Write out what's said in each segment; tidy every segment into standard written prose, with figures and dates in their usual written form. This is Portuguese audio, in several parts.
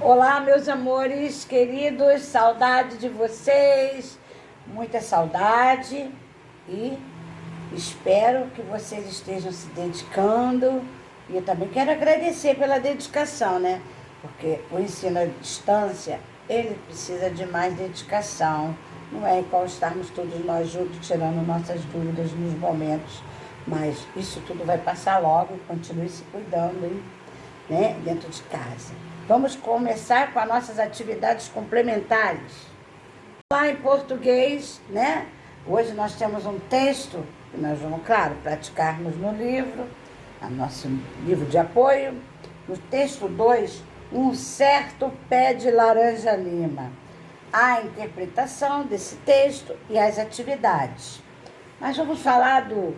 Olá, meus amores queridos, saudade de vocês, muita saudade e espero que vocês estejam se dedicando. E eu também quero agradecer pela dedicação, né? Porque o ensino à distância, ele precisa de mais dedicação. Não é igual estarmos todos nós juntos tirando nossas dúvidas nos momentos, mas isso tudo vai passar logo. Continue se cuidando, hein? Né? Dentro de casa. Vamos começar com as nossas atividades complementares. Lá em português, né? Hoje nós temos um texto que nós vamos, claro, praticarmos no livro, no nosso livro de apoio. No texto 2, um certo pé de laranja-lima. A interpretação desse texto e as atividades. Mas vamos falar do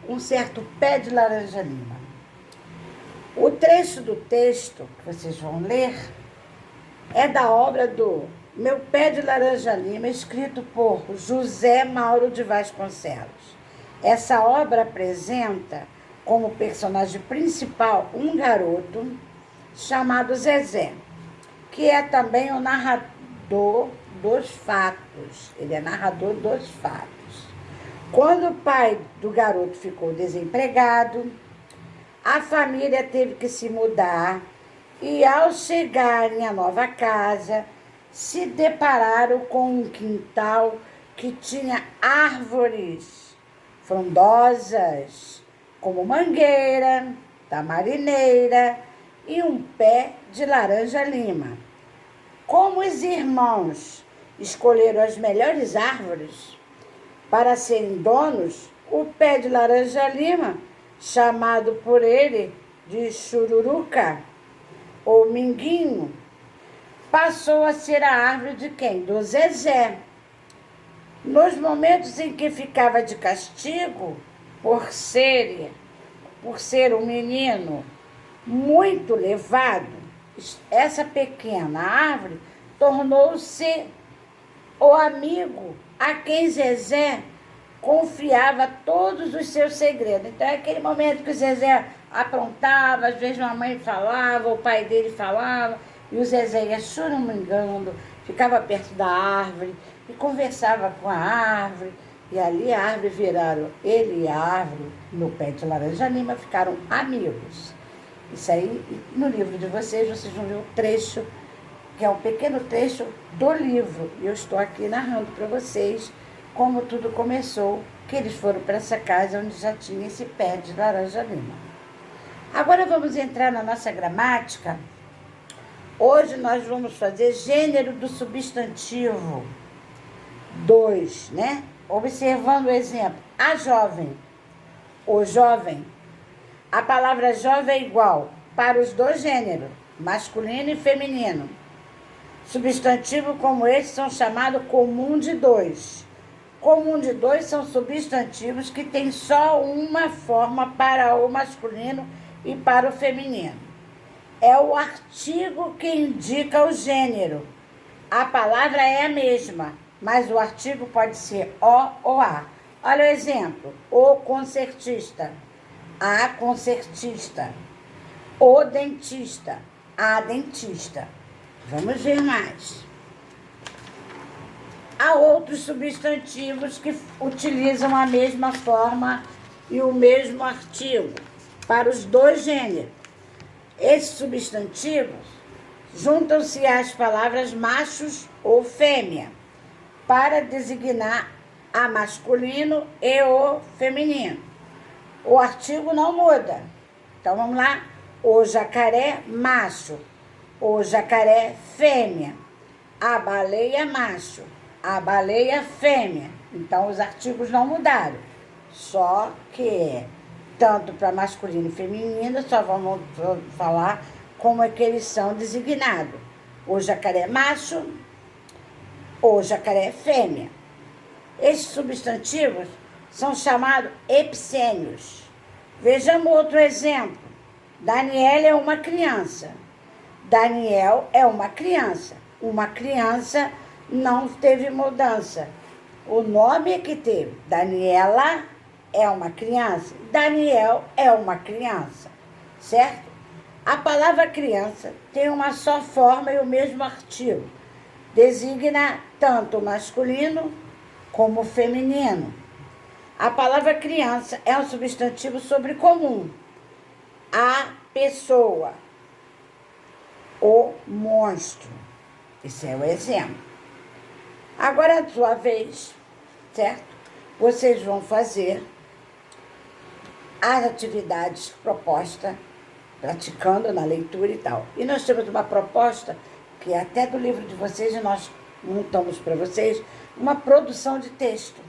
um certo pé de laranja-lima. O trecho do texto que vocês vão ler é da obra do Meu Pé de Laranja-Lima, escrito por José Mauro de Vasconcelos. Essa obra apresenta como personagem principal um garoto chamado Zezé, que é também o narrador dos fatos. Ele é narrador dos fatos. Quando o pai do garoto ficou desempregado, a família teve que se mudar e, ao chegarem à nova casa, se depararam com um quintal que tinha árvores frondosas, como mangueira, tamarineira e um pé de laranja-lima. Como os irmãos escolheram as melhores árvores para serem donos, o pé de laranja-lima, chamado por ele de chururuca ou minguinho, passou a ser a árvore de quem? Do Zezé. Nos momentos em que ficava de castigo por ser um menino muito levado, essa pequena árvore tornou-se o amigo a quem Zezé confiava todos os seus segredos. Então, é aquele momento que o Zezé aprontava, às vezes uma mãe falava, o pai dele falava, e o Zezé ia choramingando, ficava perto da árvore e conversava com a árvore, e ali a árvore viraram, ele e a árvore, no pé de laranja-lima, ficaram amigos. Isso aí, no livro de vocês vão ver o trecho, que é um pequeno trecho do livro, e eu estou aqui narrando para vocês como tudo começou, que eles foram para essa casa onde já tinha esse pé de laranja-lima. Agora vamos entrar na nossa gramática. Hoje nós vamos fazer gênero do substantivo 2, né? Observando o exemplo. A jovem, o jovem. A palavra jovem é igual para os dois gêneros, masculino e feminino. Substantivos como esses são chamados comum de dois. Comum de dois são substantivos que têm só uma forma para o masculino e para o feminino. É o artigo que indica o gênero. A palavra é a mesma, mas o artigo pode ser o ou a. Olha o exemplo. O concertista, a concertista. O dentista, a dentista. Vamos ver mais. Há outros substantivos que utilizam a mesma forma e o mesmo artigo para os dois gêneros. Esses substantivos juntam-se às palavras machos ou fêmea para designar a masculino e o feminino. O artigo não muda. Então vamos lá. O jacaré macho, o jacaré fêmea, a baleia macho, a baleia fêmea. Então, os artigos não mudaram. Só que, tanto para masculino e feminino, só vamos falar como é que eles são designados. O jacaré macho, o jacaré fêmea. Esses substantivos são chamados epicênios. Vejamos outro exemplo. Daniela é uma criança. Daniel é uma criança. Uma criança não teve mudança. O nome é que teve. Daniela é uma criança. Daniel é uma criança. Certo? A palavra criança tem uma só forma e o mesmo artigo. Designa tanto o masculino como o feminino. A palavra criança é um substantivo sobrecomum. A pessoa, o monstro. Esse é o exemplo. Agora, à sua vez, certo? Vocês vão fazer as atividades propostas, praticando na leitura e tal. E nós temos uma proposta, que é até do livro de vocês, e nós montamos para vocês, uma produção de texto.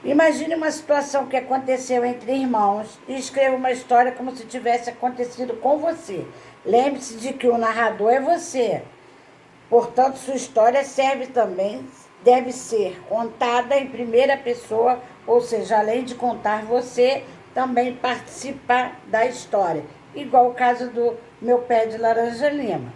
Imagine uma situação que aconteceu entre irmãos e escreva uma história como se tivesse acontecido com você. Lembre-se de que o narrador é você. Portanto, sua história deve ser contada em primeira pessoa, ou seja, além de contar você, também participar da história. Igual o caso do Meu Pé de Laranja Lima.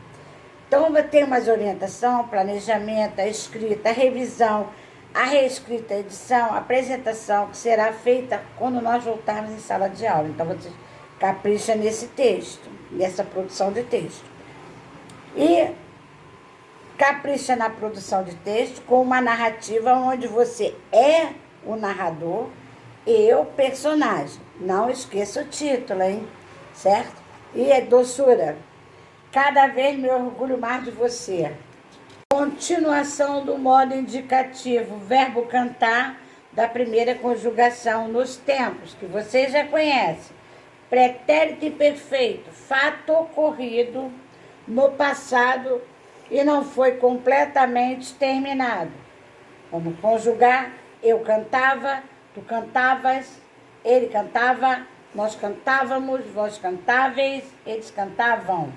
Então, tem umas orientação, planejamento, a escrita, a revisão, a reescrita, a edição, a apresentação, que será feita quando nós voltarmos em sala de aula. Então, você capricha nesse texto, nessa produção de texto. E capricha na produção de texto com uma narrativa onde você é o narrador e o personagem. Não esqueça o título, hein? Certo? E é doçura. Cada vez me orgulho mais de você. Continuação do modo indicativo, verbo cantar, da primeira conjugação nos tempos, que você já conhece. Pretérito imperfeito, fato ocorrido no passado e não foi completamente terminado. Vamos conjugar: eu cantava, tu cantavas, ele cantava, nós cantávamos, vós cantáveis, eles cantavam.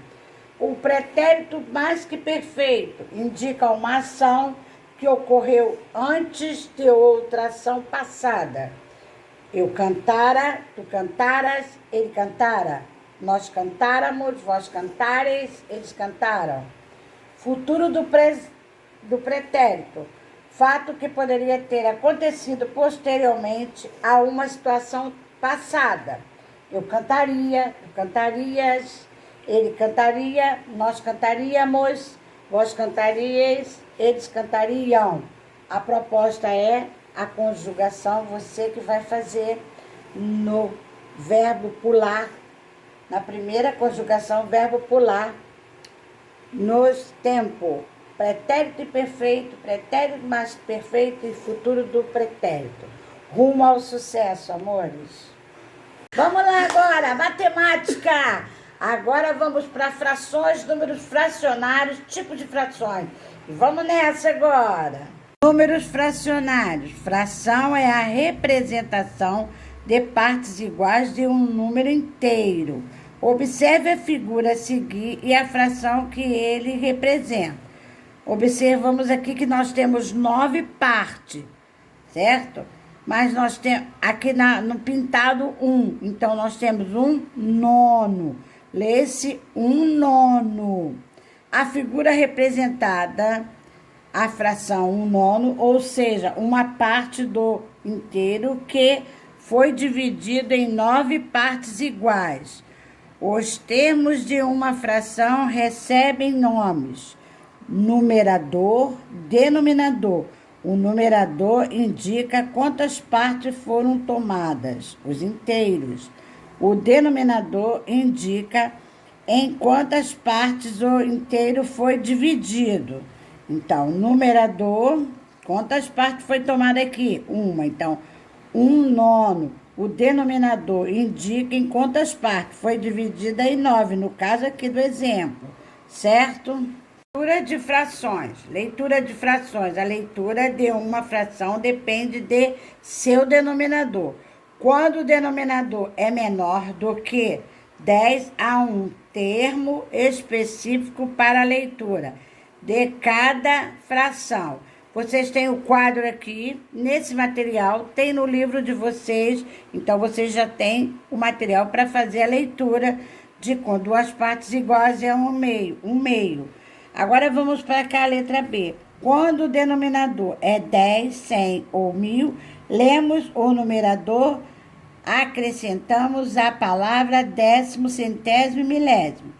O pretérito mais que perfeito indica uma ação que ocorreu antes de outra ação passada. Eu cantara, tu cantaras, ele cantara, nós cantáramos, vós cantareis, eles cantaram. Futuro do pretérito, fato que poderia ter acontecido posteriormente a uma situação passada. Eu cantaria, tu cantarias, ele cantaria, nós cantaríamos, vós cantaríeis, eles cantariam. A proposta é a conjugação, você que vai fazer no verbo pular, na primeira conjugação, verbo pular, nos tempos, pretérito imperfeito, pretérito mais perfeito e futuro do pretérito. Rumo ao sucesso, amores. Vamos lá agora, matemática! Agora vamos para frações, números fracionários, tipo de frações. E vamos nessa agora. Números fracionários. Fração é a representação de partes iguais de um número inteiro. Observe a figura a seguir e a fração que ele representa. Observamos aqui que nós temos 9 partes, certo? Mas nós temos aqui no pintado 1. Então, nós temos 1/9. Lê-se 1/9. A figura representada, a fração 1/9, ou seja, uma parte do inteiro que foi dividido em 9 partes iguais. Os termos de uma fração recebem nomes: numerador, denominador. O numerador indica quantas partes foram tomadas, os inteiros. O denominador indica em quantas partes o inteiro foi dividido. Então, numerador, quantas partes foi tomada aqui? Uma. Então, 1/9. O denominador indica em quantas partes foi dividida em 9, no caso aqui do exemplo, certo? Leitura de frações. Leitura de frações. A leitura de uma fração depende de seu denominador. Quando o denominador é menor do que 10, há um termo específico para a leitura de cada fração. Vocês têm o quadro aqui, nesse material, tem no livro de vocês, então vocês já têm o material para fazer a leitura de quando duas partes iguais é um meio. Agora vamos para cá a letra B. Quando o denominador é 10, 100 ou 1000, lemos o numerador acrescentamos a palavra décimo, centésimo e milésimo,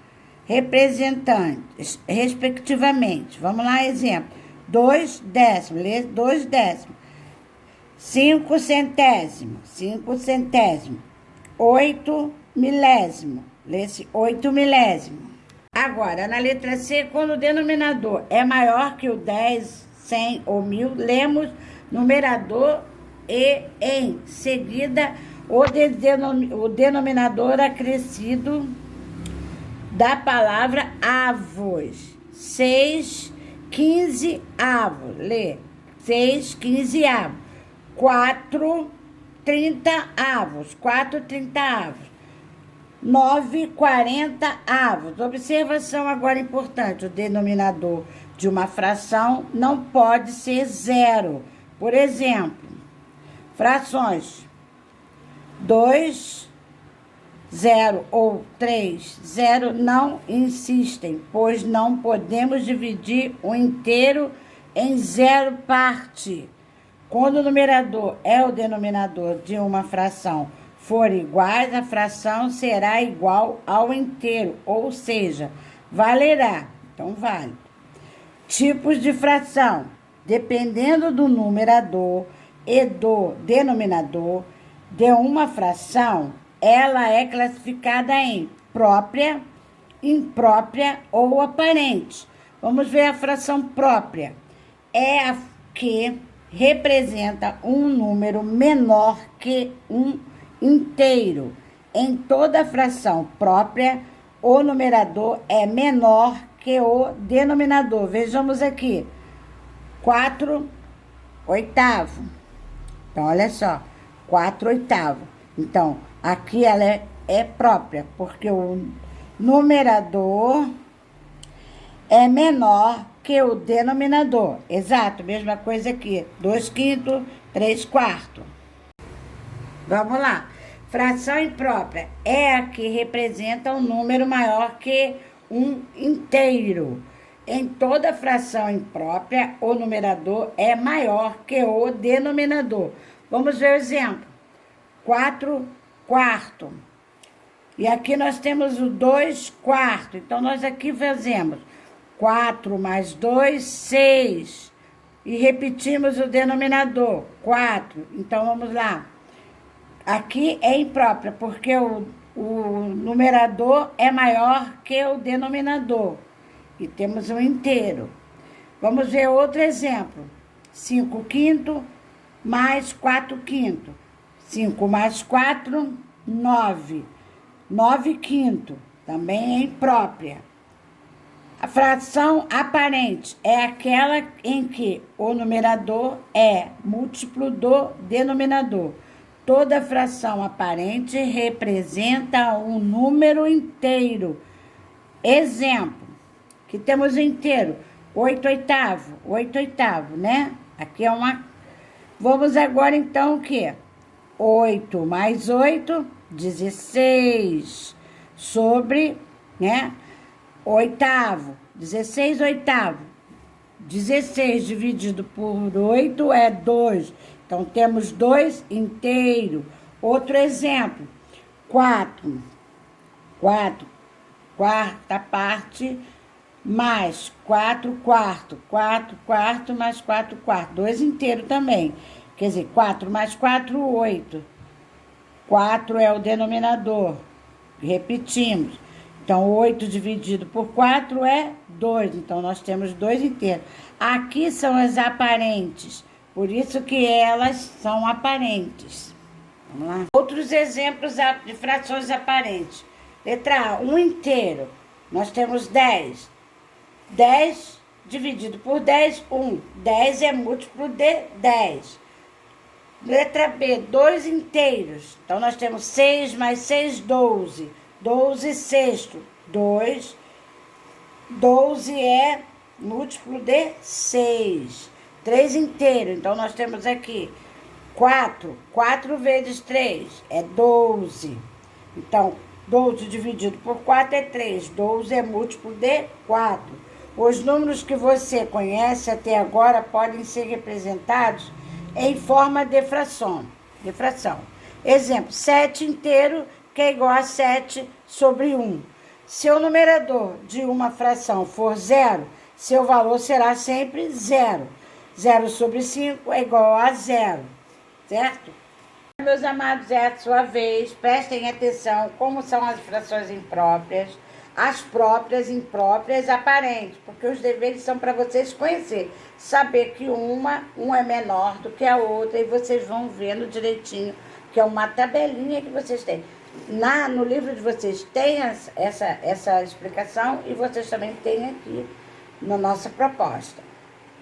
representantes, respectivamente. Vamos lá, exemplo. 2 décimos, lê 2 décimos. 5 centésimo, 5 centésimo. 8 milésimo, lê-se 8 milésimo. Agora, na letra C, quando o denominador é maior que o 10, 100 ou 1000, lemos numerador e, em seguida, o denominador acrescido da palavra avos. 6, 15 avos. Lê. 6, 15 avos. 4, 30 avos. 4, 30 avos. 9, 40 avos. Observação agora importante. O denominador de uma fração não pode ser zero. Por exemplo, frações 2, 0 ou 3, 0 não insistem, pois não podemos dividir o inteiro em zero parte. Quando o numerador é o denominador de uma fração for iguais, a fração será igual ao inteiro, ou seja, valerá. Então, vale. Tipos de fração. Dependendo do numerador e do denominador de uma fração, ela é classificada em própria, imprópria ou aparente. Vamos ver a fração própria. É a que representa um número menor que um inteiro. Em toda fração própria, o numerador é menor que o denominador. Vejamos aqui. 4 oitavo. Então, olha só. 4 oitavo. Então, aqui ela é própria, porque o numerador é menor que o denominador. Exato, mesma coisa aqui. 2 quintos, 3 quartos. Vamos lá. Fração imprópria é a que representa um número maior que um inteiro. Em toda fração imprópria, o numerador é maior que o denominador. Vamos ver o exemplo. 4 quartos. E aqui nós temos o 2 quartos. Então, nós aqui fazemos 4 mais 2, 6. E repetimos o denominador, 4. Então, vamos lá. Aqui é imprópria, porque o numerador é maior que o denominador. E temos um inteiro. Vamos ver outro exemplo. 5 quintos mais 4 quintos. 5 mais 4, 9. 9 quintos. Também é imprópria. A fração aparente é aquela em que o numerador é múltiplo do denominador. Toda fração aparente representa um número inteiro. Exemplo, que temos inteiro, 8 oitavo, 8 oitavo, né? Aqui é uma... Vamos agora, então, o quê? 8 mais 8, 16, sobre, né? Oitavo, 16 oitavo. 16 dividido por 8 é 2. Então, temos 2 inteiro. Outro exemplo, 4. 4, quarta parte, mais 4 quartos. 4 quartos mais 4 quartos. 2 inteiro também. Quer dizer, 4 mais 4, 8. 4 é o denominador. Repetimos. Então, 8 dividido por 4 é 2. Então, nós temos 2 inteiros. Aqui são as aparentes. Por isso que elas são aparentes. Vamos lá. Outros exemplos de frações aparentes. Letra A, 1 inteiro. Nós temos 10. 10 dividido por 10, 1. 10 é múltiplo de 10. Letra B, 2 inteiros. Então, nós temos 6 mais 6, 12. 12 sexto. 2. 12 é múltiplo de 6. 3 inteiro. Então, nós temos aqui 4. 4 vezes 3 é 12. Então, 12 dividido por 4 é 3. 12 é múltiplo de 4. Os números que você conhece até agora podem ser representados em forma de fração. Exemplo, 7 inteiro, que é igual a 7 sobre 1. Se o numerador de uma fração for zero, seu valor será sempre zero. 0 sobre 5 é igual a zero, certo? Meus amados, é a sua vez, prestem atenção como são as frações impróprias, as próprias, impróprias, aparentes, porque os deveres são para vocês conhecer, saber que uma é menor do que a outra, e vocês vão vendo direitinho, que é uma tabelinha que vocês têm. No livro de vocês tem essa explicação, e vocês também têm aqui na nossa proposta.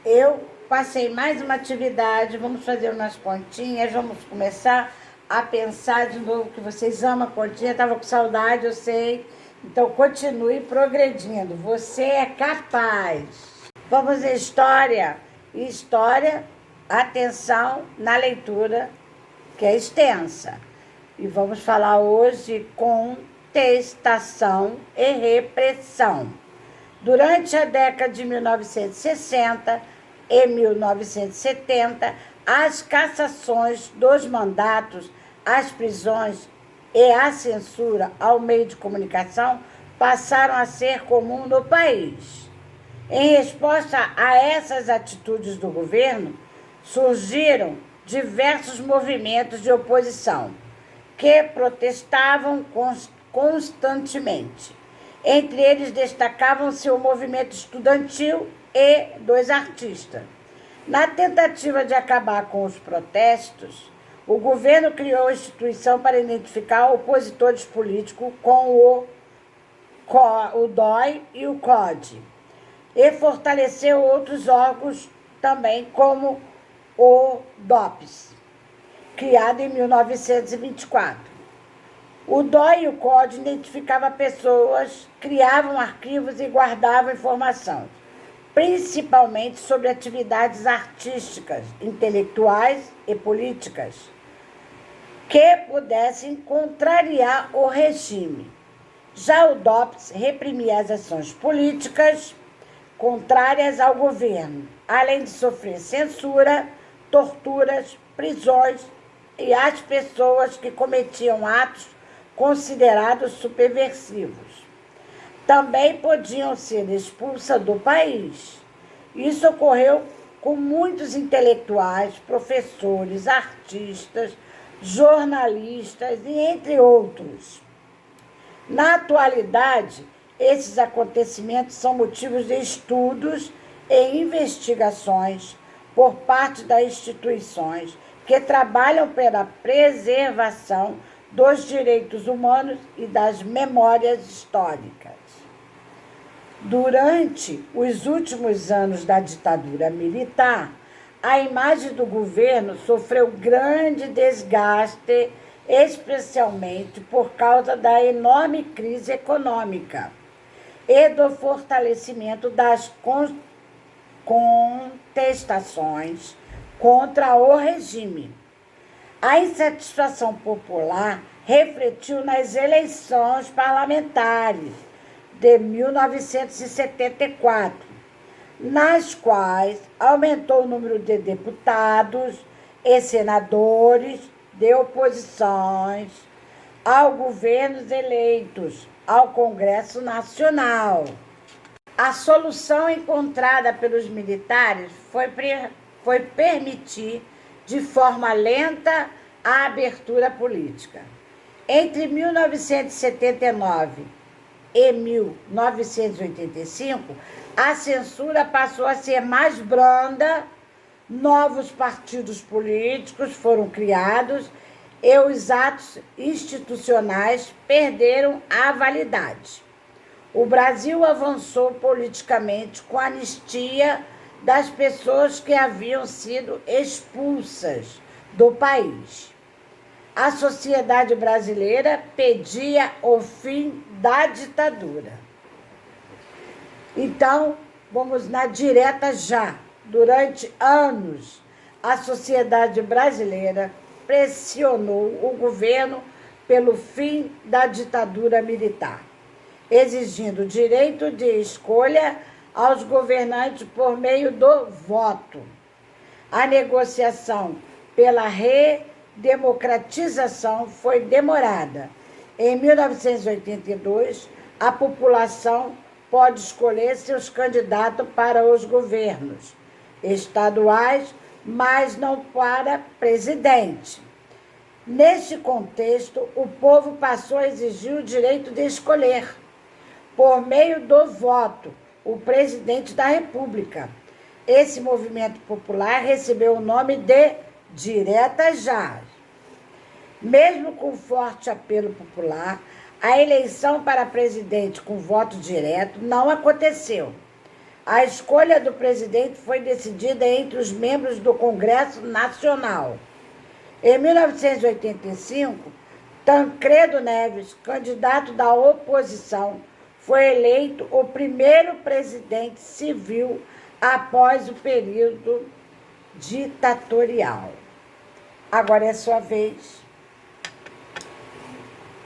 Eu passei mais uma atividade, vamos fazer umas continhas, vamos começar a pensar de novo, que vocês amam a continha, estava com saudade, eu sei. Então, continue progredindo, você é capaz. Vamos em história. História, atenção na leitura, que é extensa. E vamos falar hoje contestação e repressão. Durante a década de 1960 e 1970, as cassações dos mandatos, as prisões e a censura ao meio de comunicação passaram a ser comum no país. Em resposta a essas atitudes do governo, surgiram diversos movimentos de oposição que protestavam constantemente. Entre eles destacavam-se o movimento estudantil e dos artistas. Na tentativa de acabar com os protestos, o governo criou a instituição para identificar opositores políticos com o DOI e o CODE, e fortaleceu outros órgãos também, como o DOPS, criado em 1924. O DOI e o CODE identificavam pessoas, criavam arquivos e guardavam informação, principalmente sobre atividades artísticas, intelectuais e políticas, que pudessem contrariar o regime. Já o DOPS reprimia as ações políticas contrárias ao governo, além de sofrer censura, torturas, prisões e as pessoas que cometiam atos considerados subversivos também podiam ser expulsas do país. Isso ocorreu com muitos intelectuais, professores, artistas, jornalistas e entre outros. Na atualidade, esses acontecimentos são motivos de estudos e investigações por parte das instituições que trabalham pela preservação dos direitos humanos e das memórias históricas. Durante os últimos anos da ditadura militar, a imagem do governo sofreu grande desgaste, especialmente por causa da enorme crise econômica e do fortalecimento das contestações contra o regime. A insatisfação popular refletiu nas eleições parlamentares de 1974, nas quais aumentou o número de deputados e senadores de oposições ao governos eleitos ao Congresso Nacional. A solução encontrada pelos militares foi permitir de forma lenta a abertura política. Entre 1979 e 1985, a censura passou a ser mais branda, novos partidos políticos foram criados e os atos institucionais perderam a validade. O Brasil avançou politicamente com a anistia das pessoas que haviam sido expulsas do país. A sociedade brasileira pedia o fim da ditadura. Então, vamos na direta já. Durante anos, a sociedade brasileira pressionou o governo pelo fim da ditadura militar, exigindo o direito de escolha aos governantes por meio do voto. A negociação pela democratização foi demorada. Em 1982, a população pode escolher seus candidatos para os governos estaduais, mas não para presidente. Neste contexto, o povo passou a exigir o direito de escolher, por meio do voto, o presidente da República. Esse movimento popular recebeu o nome de Diretas Já. Mesmo com forte apelo popular, a eleição para presidente com voto direto não aconteceu. A escolha do presidente foi decidida entre os membros do Congresso Nacional. Em 1985, Tancredo Neves, candidato da oposição, foi eleito o primeiro presidente civil após o período ditatorial. Agora é sua vez.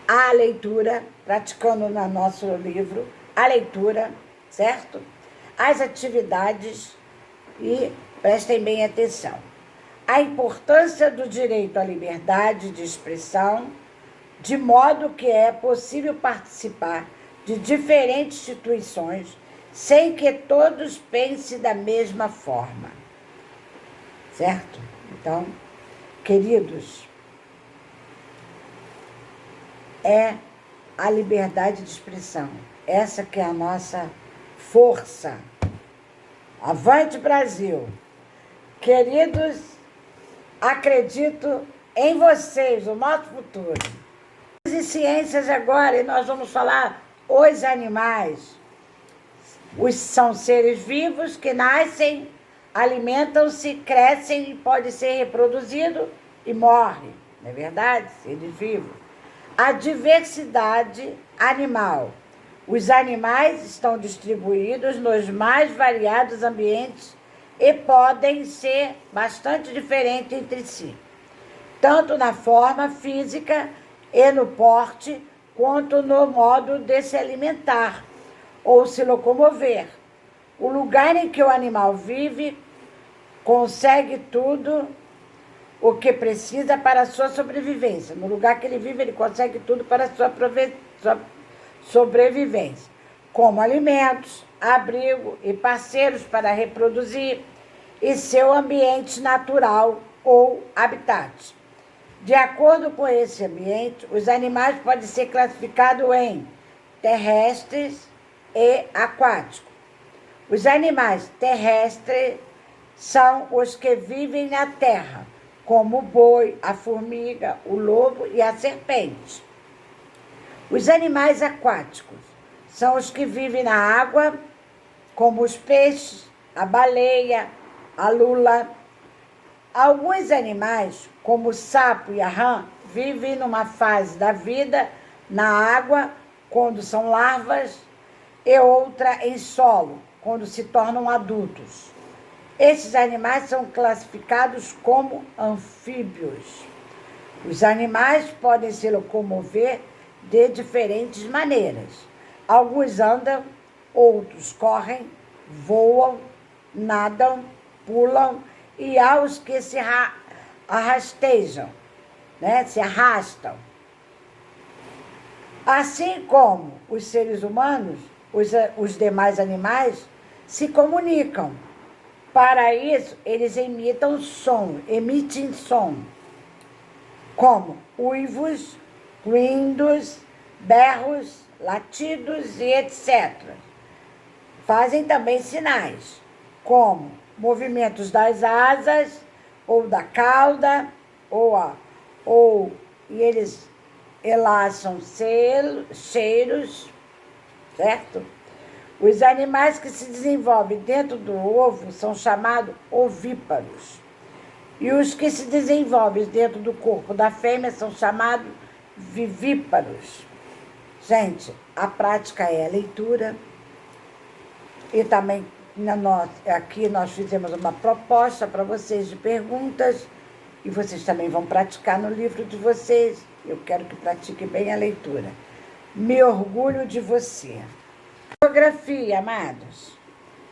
A leitura, praticando no nosso livro, a leitura, certo? As atividades e prestem bem atenção. A importância do direito à liberdade de expressão, de modo que é possível participar de diferentes instituições sem que todos pensem da mesma forma. Certo? Então, queridos, é a liberdade de expressão. Essa que é a nossa força. Avante, Brasil! Queridos, acredito em vocês, o nosso futuro. E ciências agora, e nós vamos falar os animais. São seres vivos que nascem, alimentam-se, crescem e podem ser reproduzidos e morrem. Não é verdade? Seres vivos. A diversidade animal. Os animais estão distribuídos nos mais variados ambientes e podem ser bastante diferentes entre si, tanto na forma física e no porte, quanto no modo de se alimentar ou se locomover. O lugar em que o animal vive consegue tudo o que precisa para a sua sobrevivência. No lugar que ele vive, ele consegue tudo para a sua sobrevivência, como alimentos, abrigo e parceiros para reproduzir, e seu ambiente natural ou habitat. De acordo com esse ambiente, os animais podem ser classificados em terrestres e aquáticos. Os animais terrestres são os que vivem na terra, como o boi, a formiga, o lobo e a serpente. Os animais aquáticos são os que vivem na água, como os peixes, a baleia, a lula. Alguns animais, como o sapo e a rã, vivem numa fase da vida na água, quando são larvas, e outra em solo, quando se tornam adultos. Esses animais são classificados como anfíbios. Os animais podem se locomover de diferentes maneiras. Alguns andam, outros correm, voam, nadam, pulam, e há os que se arrastejam, né? Se arrastam. Assim como os seres humanos, os demais animais se comunicam. Para isso, eles emitem som, como uivos, ruídos, berros, latidos e etc. Fazem também sinais, como movimentos das asas ou da cauda, e eles elaçam cheiros, certo? Os animais que se desenvolvem dentro do ovo são chamados ovíparos. E os que se desenvolvem dentro do corpo da fêmea são chamados vivíparos. Gente, a prática é a leitura. E também aqui nós fizemos uma proposta para vocês de perguntas. E vocês também vão praticar no livro de vocês. Eu quero que pratique bem a leitura. Me orgulho de você. Fotografia, amados.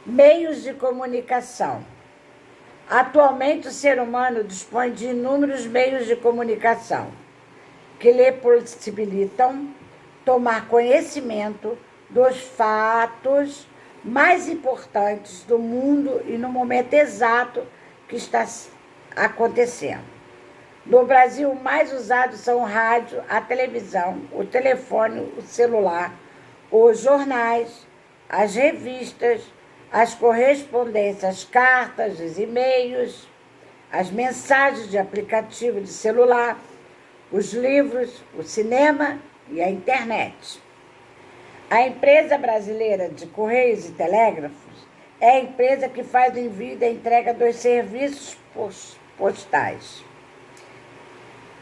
Meios de comunicação. Atualmente, o ser humano dispõe de inúmeros meios de comunicação que lhe possibilitam tomar conhecimento dos fatos mais importantes do mundo e no momento exato que está acontecendo. No Brasil, o mais usado são o rádio, a televisão, o telefone, o celular, os jornais, as revistas, as correspondências, as cartas, os e-mails, as mensagens de aplicativo de celular, os livros, o cinema e a internet. A empresa brasileira de Correios e Telégrafos é a empresa que faz o envio e a entrega dos serviços postais.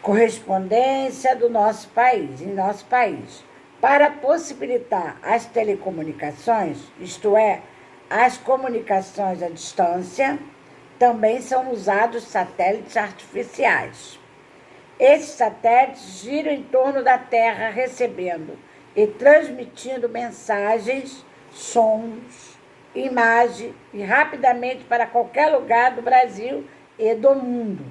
Correspondência do nosso país, em nosso país. Para possibilitar as telecomunicações, isto é, as comunicações à distância, também são usados satélites artificiais. Esses satélites giram em torno da Terra, recebendo e transmitindo mensagens, sons, imagem e rapidamente para qualquer lugar do Brasil e do mundo.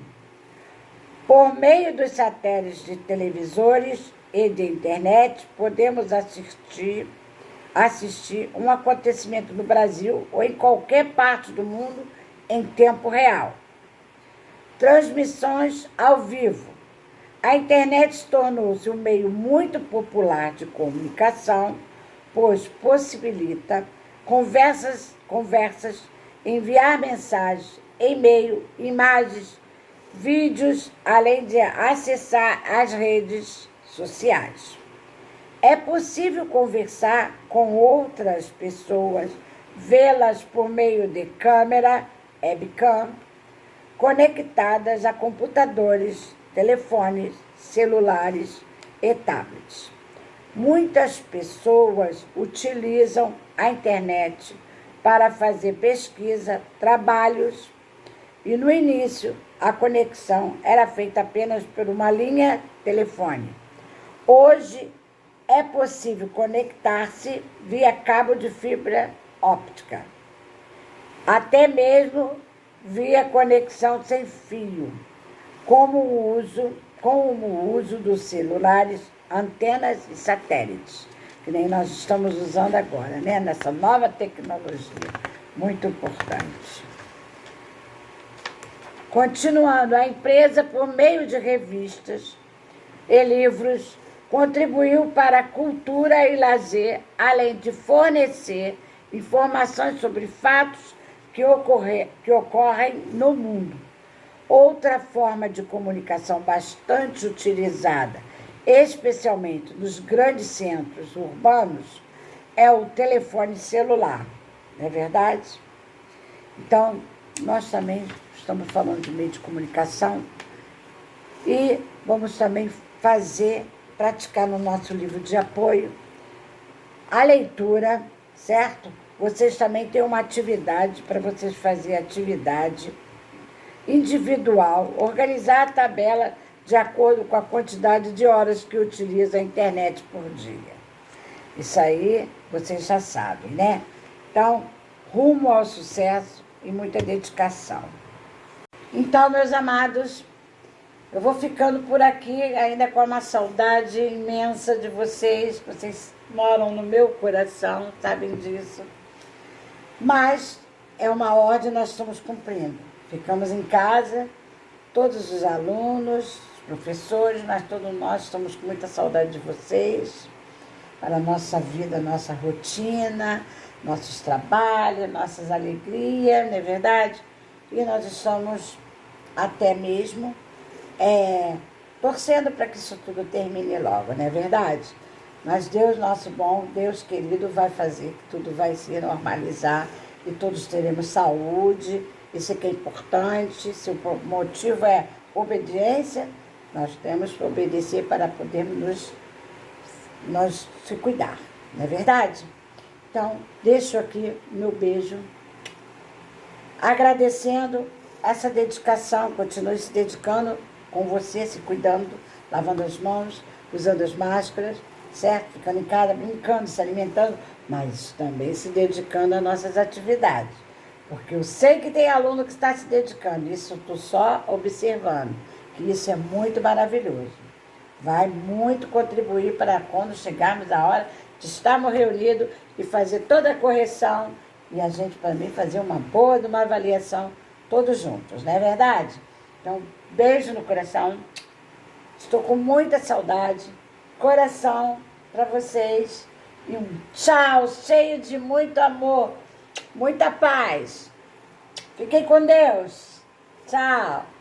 Por meio dos satélites de televisores e de internet, podemos assistir um acontecimento no Brasil ou em qualquer parte do mundo em tempo real. Transmissões ao vivo. A internet tornou-se um meio muito popular de comunicação, pois possibilita conversas, enviar mensagens, e-mail, imagens, vídeos, além de acessar as redes sociais. É possível conversar com outras pessoas, vê-las por meio de câmera, webcam, conectadas a computadores, telefones, celulares e tablets. Muitas pessoas utilizam a internet para fazer pesquisa, trabalhos, e no início a conexão era feita apenas por uma linha telefone. Hoje é possível conectar-se via cabo de fibra óptica, até mesmo via conexão sem fio, com o uso dos celulares, antenas e satélites, que nem nós estamos usando agora, né? Nessa nova tecnologia, muito importante. Continuando, a empresa, por meio de revistas e livros, contribuiu para a cultura e lazer, além de fornecer informações sobre fatos que ocorrem no mundo. Outra forma de comunicação bastante utilizada, especialmente nos grandes centros urbanos, é o telefone celular, não é verdade? Então, nós também estamos falando de meio de comunicação e vamos também praticar no nosso livro de apoio a leitura, certo? Vocês também têm uma atividade para vocês fazerem atividade individual, organizar a tabela de acordo com a quantidade de horas que utiliza a internet por dia. Isso aí vocês já sabem, né? Então, rumo ao sucesso e muita dedicação. Então, meus amados, eu vou ficando por aqui, ainda com uma saudade imensa de vocês. Vocês moram no meu coração, sabem disso. Mas é uma ordem, nós estamos cumprindo. Ficamos em casa, todos os alunos, os professores, todos nós estamos com muita saudade de vocês, para a nossa vida, nossa rotina, nossos trabalhos, nossas alegrias, não é verdade? E nós estamos até mesmo torcendo para que isso tudo termine logo, não é verdade? Mas Deus, nosso bom, Deus querido, vai fazer que tudo vai se normalizar e todos teremos saúde. Isso é que é importante. Se o motivo é obediência, nós temos que obedecer para podermos nós se cuidar, não é verdade? Então, deixo aqui meu beijo, agradecendo essa dedicação. Continue se dedicando com você, se cuidando, lavando as mãos, usando as máscaras, certo? Ficando em casa, brincando, se alimentando, mas também se dedicando às nossas atividades. Porque eu sei que tem aluno que está se dedicando, isso estou só observando, que isso é muito maravilhoso. Vai muito contribuir para quando chegarmos a hora de estarmos reunidos e fazer toda a correção e a gente, para mim, fazer uma boa de uma avaliação todos juntos, não é verdade? Então, beijo no coração. Estou com muita saudade. Coração para vocês. E um tchau cheio de muito amor, muita paz. Fiquem com Deus. Tchau.